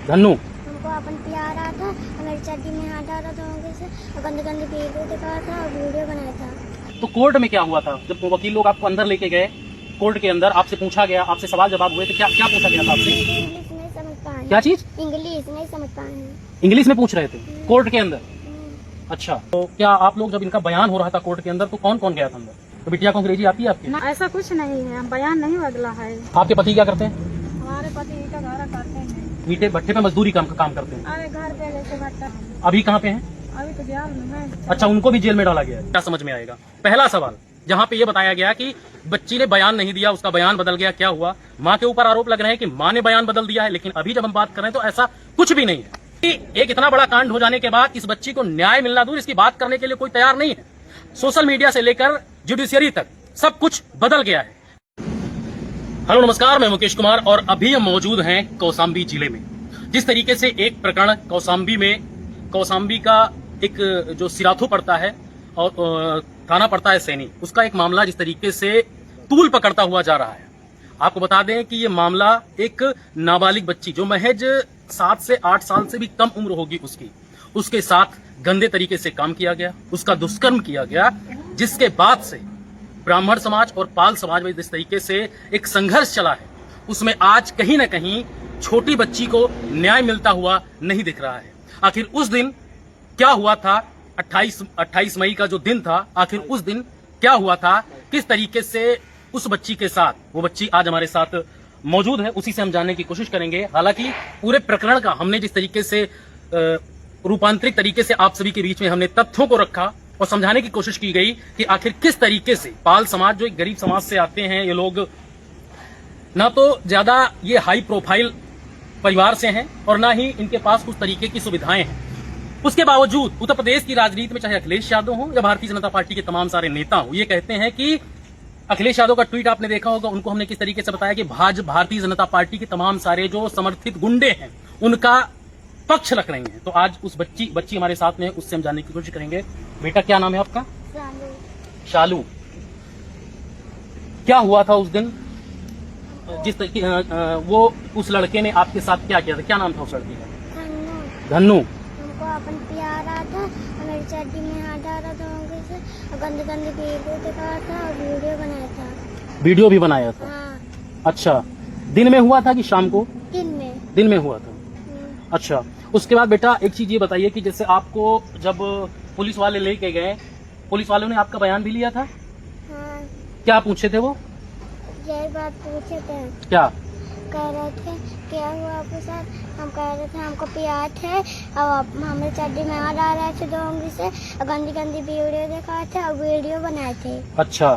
धन्नू हमको अपन प्यार आता था, मेरी चड्डी में हाथ डाला था उनके से, और गंदे गंदे वीडियो दिखाया था और वीडियो बनाया था। तो कोर्ट में क्या हुआ था जब वकील लोग आपको अंदर लेके गए? कोर्ट के अंदर आपसे पूछा गया, आपसे सवाल जवाब हुए, तो क्या क्या पूछा गया था आपसे? इंग्लिश नहीं समझ पाए। क्या चीज? इंग्लिश नहीं समझ पाए। इंग्लिश में पूछ रहे थे कोर्ट के अंदर? अच्छा, तो क्या आप लोग जब इनका बयान हो रहा था कोर्ट के अंदर तो कौन कौन गया था अंदर? तो बिटिया को अंग्रेजी आती है आपकी? ना, ऐसा कुछ नहीं है, हम बयान नहीं बदला है। आपके पति क्या करते हैं? हमारे पति ईटा गारा करते हैं। ईटे भट्टे पे मजदूरी काम करते हैं। अरे घर पे जैसे भट्टा। अभी कहाँ पे हैं? अभी तो जेल में है। अच्छा, उनको भी जेल में डाला गया है। क्या समझ में आएगा? पहला सवाल जहाँ पे ये बताया गया कि बच्ची ने बयान नहीं दिया, उसका बयान बदल गया, क्या हुआ? माँ के ऊपर आरोप लग रहे हैं कि माँ ने बयान बदल दिया है, लेकिन अभी जब हम बात कर रहे हैं तो ऐसा कुछ भी नहीं है। एक इतना बड़ा कांड हो जाने के बाद इस बच्ची को न्याय मिलना दूर, इसकी बात करने के लिए कोई तैयार नहीं है। सोशल मीडिया से लेकर जुडिशियरी तक सब कुछ बदल गया है। हेलो नमस्कार, मैं मुकेश कुमार और अभी हम मौजूद हैं कौशाम्बी जिले में। जिस तरीके से एक प्रकरण कौशाम्बी का एक जो सिराथू पड़ता है और थाना पड़ता है सैनी, उसका एक मामला जिस तरीके से तूल पकड़ता हुआ जा रहा है। आपको बता दें कि ये मामला एक नाबालिग बच्ची जो महज 7 से 8 साल से भी कम उम्र होगी उसके साथ गंदे तरीके से काम किया गया, उसका दुष्कर्म किया गया, जिसके बाद से ब्राह्मण समाज और पाल समाज में जिस तरीके से एक संघर्ष चला है, उसमें आज कहीं ना कहीं छोटी बच्ची को न्याय मिलता हुआ नहीं दिख रहा है। आखिर उस दिन क्या हुआ था? 28 मई का जो दिन था, आखिर उस दिन क्या हुआ था? किस तरीके से उस बच्ची के साथ, वो बच्ची आज हमारे साथ मौजूद है, उसी से हम जानने की कोशिश करेंगे। हालांकि पूरे प्रकरण का हमने जिस तरीके से रूपांतरित तरीके से आप सभी के बीच में हमने तथ्यों को रखा और समझाने की कोशिश की गई कि आखिर किस तरीके से पाल समाज, जो एक गरीब समाज से आते हैं ये लोग, ना तो ज्यादा ये हाई प्रोफाइल परिवार से हैं और ना ही इनके पास उस तरीके की सुविधाएं हैं। उसके बावजूद उत्तर प्रदेश की राजनीति में चाहे अखिलेश यादव हो या भारतीय जनता पार्टी के तमाम सारे नेता हो, ये कहते हैं कि अखिलेश यादव का ट्वीट आपने देखा होगा, उनको हमने किस तरीके से बताया कि भारतीय जनता पार्टी के तमाम सारे जो समर्थित गुंडे हैं उनका पक्ष रख रही हैं। तो आज उस बच्ची हमारे साथ में, उससे हम जानने की कोशिश करेंगे। बेटा, क्या नाम है आपका? शालू। क्या हुआ था उस दिन जिस वो उस लड़के ने आपके साथ क्या किया था? क्या नाम था उस लड़के का? धन्नू। हमको अपन प्यार आता था, मेरी चड्डी में हाथ डाला था उनके से, और गंदे गंदे वीडियो दिखाया था और वीडियो बनाया था। वीडियो भी बनाया था? हाँ। अच्छा, दिन में हुआ था कि शाम को? दिन में हुआ था। अच्छा, उसके बाद बेटा एक चीज ये बताइए कि जैसे आपको जब पुलिस वाले लेके गए, पुलिस वालों ने आपका बयान भी लिया था? हाँ। क्या पूछे थे वो? यही बात पूछे थे। क्या कह रहे थे? क्या हुआ आपके साथ? हम कह रहे थे हमको प्यार थे और हमें चड्डी में हाथ डाल रहे थे 2 उंगली से, और गंदी गंदी वीडियो दिखाए थे और वीडियो बनाए थे। अच्छा।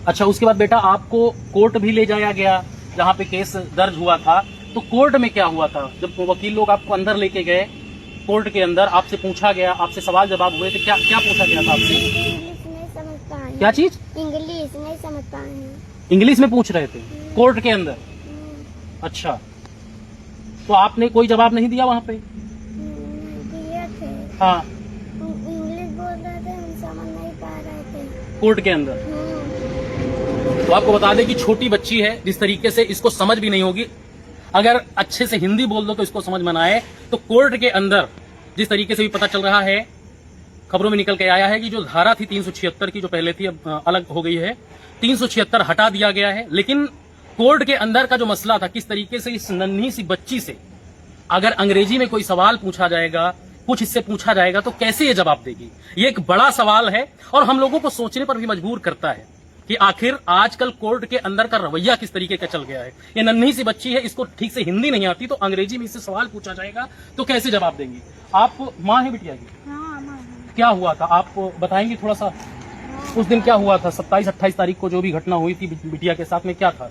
अच्छा, उसके बाद बेटा आपको कोर्ट भी ले जाया गया जहाँ पे केस दर्ज हुआ था, तो कोर्ट में क्या हुआ था जब वकील लोग आपको अंदर लेके गए? कोर्ट के अंदर आपसे पूछा गया, आपसे सवाल जवाब हुए, तो क्या क्या पूछा गया था आपसे? इंग्लिश नहीं समझ पाए। क्या चीज? इंग्लिश नहीं समझ पाए। इंग्लिश में पूछ रहे थे कोर्ट के अंदर? अच्छा, तो आपने कोई जवाब नहीं दिया वहाँ पे? दिए थे। हाँ। इंग्लिश बोल रहे थे, हम समझ नहीं पा रहे थे कोर्ट के अंदर। तो आपको बता दें कि छोटी बच्ची है, जिस तरीके से इसको समझ भी नहीं होगी। अगर अच्छे से हिंदी बोल दो तो इसको समझ में ना आए। तो कोर्ट के अंदर जिस तरीके से भी पता चल रहा है, खबरों में निकल के आया है कि जो धारा थी 376 की, जो पहले थी अब अलग हो गई है, 376 हटा दिया गया है। लेकिन कोर्ट के अंदर का जो मसला था, किस तरीके से इस नन्ही सी बच्ची से अगर अंग्रेजी में कोई सवाल पूछा जाएगा, कुछ इससे पूछा जाएगा, तो कैसे ये जवाब देगी? ये एक बड़ा सवाल है और हम लोगों को सोचने पर भी मजबूर करता है कि आखिर आजकल कोर्ट के अंदर का रवैया किस तरीके का चल गया है। ये नन्ही सी बच्ची है, इसको ठीक से हिंदी नहीं आती, तो अंग्रेजी में इससे सवाल पूछा जाएगा तो कैसे जवाब देंगी? आप माँ है बिटिया की? हाँ, माँ है। क्या हुआ था आप बताएंगी थोड़ा सा? उस दिन क्या हुआ था 27-28 तारीख को जो भी घटना हुई थी बिटिया के साथ में, क्या था?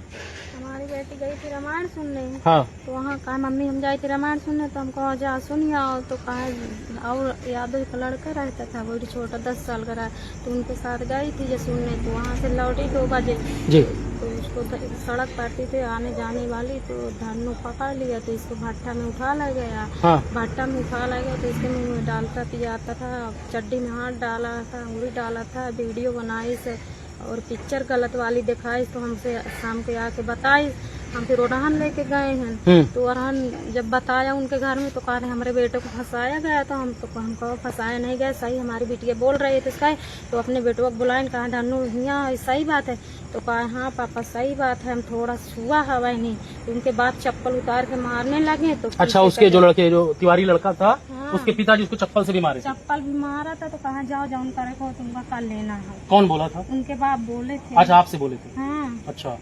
हमारी बेटी गई थी रामायण सुनने। हाँ। तो वहाँ कहा मम्मी हम जाए थे रामायण सुनने, तो हमको जा सुनिए। तो कहा और यादव का लड़का रहता था, वो छोटा 10 साल का रहा, तो उनके साथ गई थी जो सुनने। तो वहाँ से लौटी 2 बजे जी। तो उसको सड़क पड़ती थी आने जाने वाली, तो धन्नू पकड़ लिया, तो इसको भट्टा में उठा ले गया। हाँ। भट्टा में उठा ले गया तो इसके मुँह में डालता पियाता था, चड्डी में हाथ डाला था, उंगली डाला था, वीडियो बनाई से और पिक्चर गलत वाली दिखाई, तो हमसे शाम के आके बताई। हम फिर अरहन लेके गए हैं। तो अरहन जब बताया उनके घर में तो कहा रहे हमारे बेटे को फंसाया गया। तो हमको फंसाया नहीं गया, सही हमारी बिटिया बोल रही थे इसका। तो अपने बेटे को बुलाए, कहा धनु यहाँ सही बात है। तो कहा हाँ पापा सही बात है, हम थोड़ा छुआ हवा नहीं। तो उनके बाद चप्पल उतार के मारने लगे। तो अच्छा, उसके जो लड़के, जो तिवारी लड़का था, उसके पिताजी उसको चप्पल से भी मारे? चप्पल भी मारा था। तो कहा जाओ जाओ करे को तुमका कल लेना है। कौन बोला था? उनके बाप बोले थे। अच्छा, आपसे बोले थे? हाँ, अच्छा,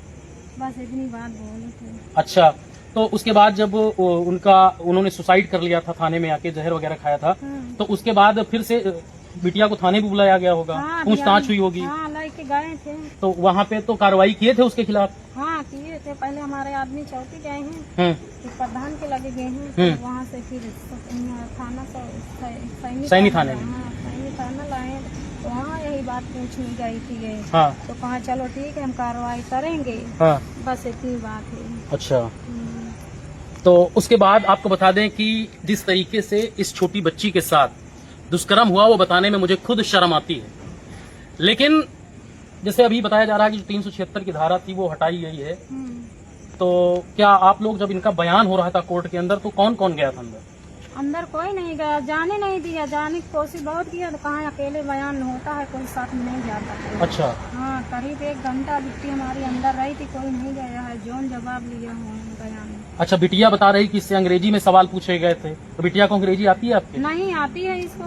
बस इतनी बात बोले थे। अच्छा। तो उसके बाद जब उन्होंने सुसाइड कर लिया था, थाने में आके जहर वगैरह खाया था, तो उसके बाद फिर से बिटिया को थाने भी बुलाया गया होगा, पूछताछ हुई होगी? हाँ, लेके गए थे। तो वहाँ पे तो कार्रवाई किए थे उसके खिलाफ? हाँ किए थे। पहले हमारे आदमी चौकी गए हैं, फिर प्रधान के लगे गए हैं, वहाँ से फिर थाना सैनी थाने में, सैनी थाना लाए। तो वहाँ यही बात पूछनी गई थी ये। हाँ। तो कहा चलो ठीक है हम कार्रवाई करेंगे। हाँ। बस इतनी बात है। अच्छा, तो उसके बाद आपको बता दें कि जिस तरीके से इस छोटी बच्ची के साथ दुष्कर्म हुआ वो बताने में मुझे खुद शर्म आती है। लेकिन जैसे अभी बताया जा रहा है कि जो 376 की धारा थी वो हटाई गई है, तो क्या आप लोग जब इनका बयान हो रहा था कोर्ट के अंदर तो कौन कौन गया था अंदर? अंदर कोई नहीं गया, जाने नहीं दिया। जाने की कोशिश बहुत किया तो कहाँ अकेले बयान होता है, कोई साथ में नहीं जाता। अच्छा। हाँ, करीब 1 घंटा बिट्टी हमारी अंदर रही थी, कोई नहीं गया है। जोन जवाब लिया हुआ बयान। अच्छा, बिटिया बता रही कि इससे अंग्रेजी में सवाल पूछे गए थे, तो बिटिया को अंग्रेजी आती है आपकी? नहीं आती है, इसको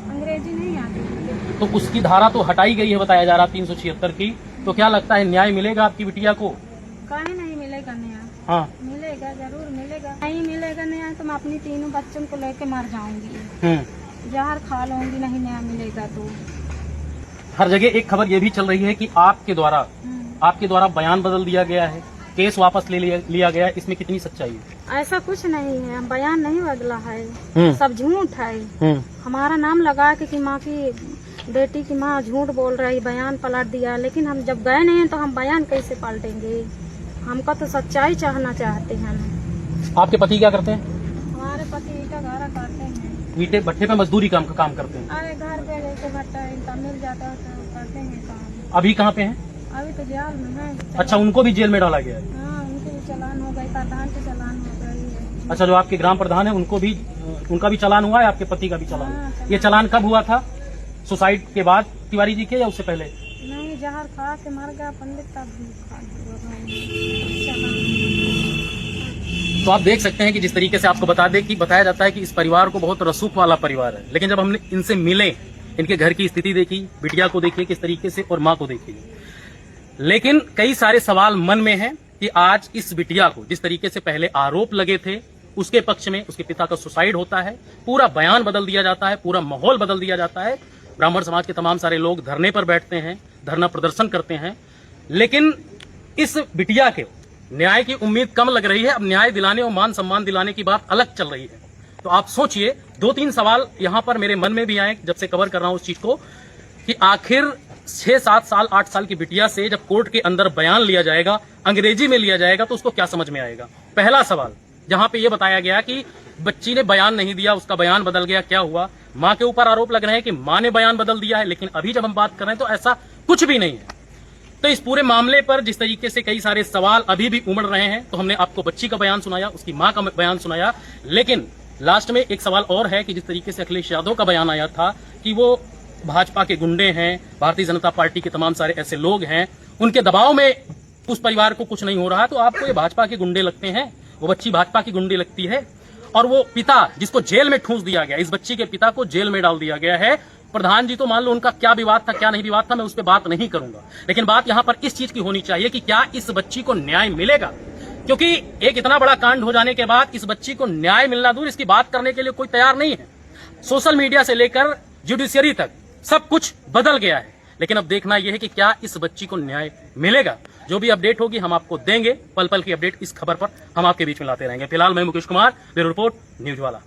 अंग्रेजी नहीं आती। तो उसकी धारा तो हटाई गई है बताया जा रहा 376 की, तो क्या लगता है न्याय मिलेगा आपकी बिटिया को? कहीं नहीं मिलेगा न्याय। हाँ, मिलेगा, जरूर मिलेगा। नहीं मिलेगा न्याय तो मैं अपनी 3 बच्चों को लेके मर जाऊंगी, जहर खा लूंगी। नहीं न्याय मिलेगा तो हर जगह एक खबर ये भी चल रही है कि आपके द्वारा बयान बदल दिया गया है, केस वापस ले लिया गया है, इसमें कितनी सच्चाई है? ऐसा कुछ नहीं है, बयान नहीं बदला है, सब झूठ है। हमारा नाम लगा के कि माँ की बेटी की माँ झूठ बोल रही, बयान पलट दिया। लेकिन हम जब गए नहीं तो हम बयान कैसे पलटेंगे? हमका तो सच्चाई चाहना चाहते हैं। आपके पति क्या करते हैं? हमारे पति ईटा गारा करते हैं। ईटे भट्टे पे मजदूरी काम करते हैं? अरे घर पे जैसे भट्टा इनका मिल जाता है तो करते हैं काम। अभी कहाँ पे हैं? अभी तो जेल में है। अच्छा, उनको भी जेल में डाला गया है? हाँ, उनके भी चालान हो गई, प्रधान के चालान हो गई है। अच्छा, जो आपके ग्राम प्रधान है उनका भी चालान हुआ है, आपके पति का भी चालान? हाँ, ये चालान कब हुआ था? सुसाइड के बाद तिवारी जी के या उससे पहले? नहीं, जहर खा के मर गया पंडित तब तो आप देख सकते हैं कि जिस तरीके से आपको बताया जाता है कि इस परिवार को बहुत रसूख वाला परिवार है, लेकिन जब हमने इनसे मिले, इनके घर की स्थिति देखी, बिटिया को देखी किस तरीके से और माँ को देखी, लेकिन कई सारे सवाल मन में हैं कि आज इस बिटिया को जिस तरीके से पहले आरोप लगे थे उसके पक्ष में उसके पिता का सुसाइड होता है, पूरा बयान बदल दिया जाता है, पूरा माहौल बदल दिया जाता है। ब्राह्मण समाज के तमाम सारे लोग धरने पर बैठते हैं, धरना प्रदर्शन करते हैं, लेकिन इस बिटिया के न्याय की उम्मीद कम लग रही है। अब न्याय दिलाने और मान सम्मान दिलाने की बात अलग चल रही है। तो आप सोचिए, 2-3 सवाल यहाँ पर मेरे मन में भी आए जब से कवर कर रहा हूँ उस चीज को, कि आखिर 6-7 साल 8 साल की बिटिया से जब कोर्ट के अंदर बयान लिया जाएगा, अंग्रेजी में लिया जाएगा, तो उसको क्या समझ में आएगा? पहला सवाल, जहां पे ये बताया गया कि बच्ची ने बयान नहीं दिया, उसका बयान बदल गया, क्या हुआ? माँ के ऊपर आरोप लग रहे हैं कि माँ ने बयान बदल दिया है, लेकिन अभी जब हम बात कर रहे हैं तो ऐसा कुछ भी नहीं है। तो इस पूरे मामले पर जिस तरीके से कई सारे सवाल अभी भी उमड़ रहे हैं, तो हमने आपको बच्ची का बयान सुनाया, उसकी माँ का बयान सुनाया, लेकिन लास्ट में एक सवाल और है कि जिस तरीके से अखिलेश यादव का बयान आया था कि वो भाजपा के गुंडे हैं, भारतीय जनता पार्टी के तमाम सारे ऐसे लोग हैं, उनके दबाव में उस परिवार को कुछ नहीं हो रहा, तो आपको ये भाजपा के गुंडे लगते हैं? वो बच्ची भाजपा की गुंडी लगती है? और वो पिता जिसको जेल में ठूंस दिया गया, इस बच्ची के पिता को जेल में डाल दिया गया है। प्रधान जी तो मान लो उनका क्या विवाद था क्या नहीं विवाद था, मैं उस पर बात नहीं करूंगा, लेकिन बात यहां पर इस चीज की होनी चाहिए कि क्या इस बच्ची को न्याय मिलेगा? क्योंकि एक इतना बड़ा कांड हो जाने के बाद इस बच्ची को न्याय मिलना दूर, इसकी बात करने के लिए कोई तैयार नहीं है। सोशल मीडिया से लेकर जुडिशियरी तक सब कुछ बदल गया है, लेकिन अब देखना यह है कि क्या इस बच्ची को न्याय मिलेगा। जो भी अपडेट होगी हम आपको देंगे, पल पल की अपडेट इस खबर पर हम आपके बीच में लाते रहेंगे। फिलहाल मैं Mukesh Kumar, bureau report, news वाला।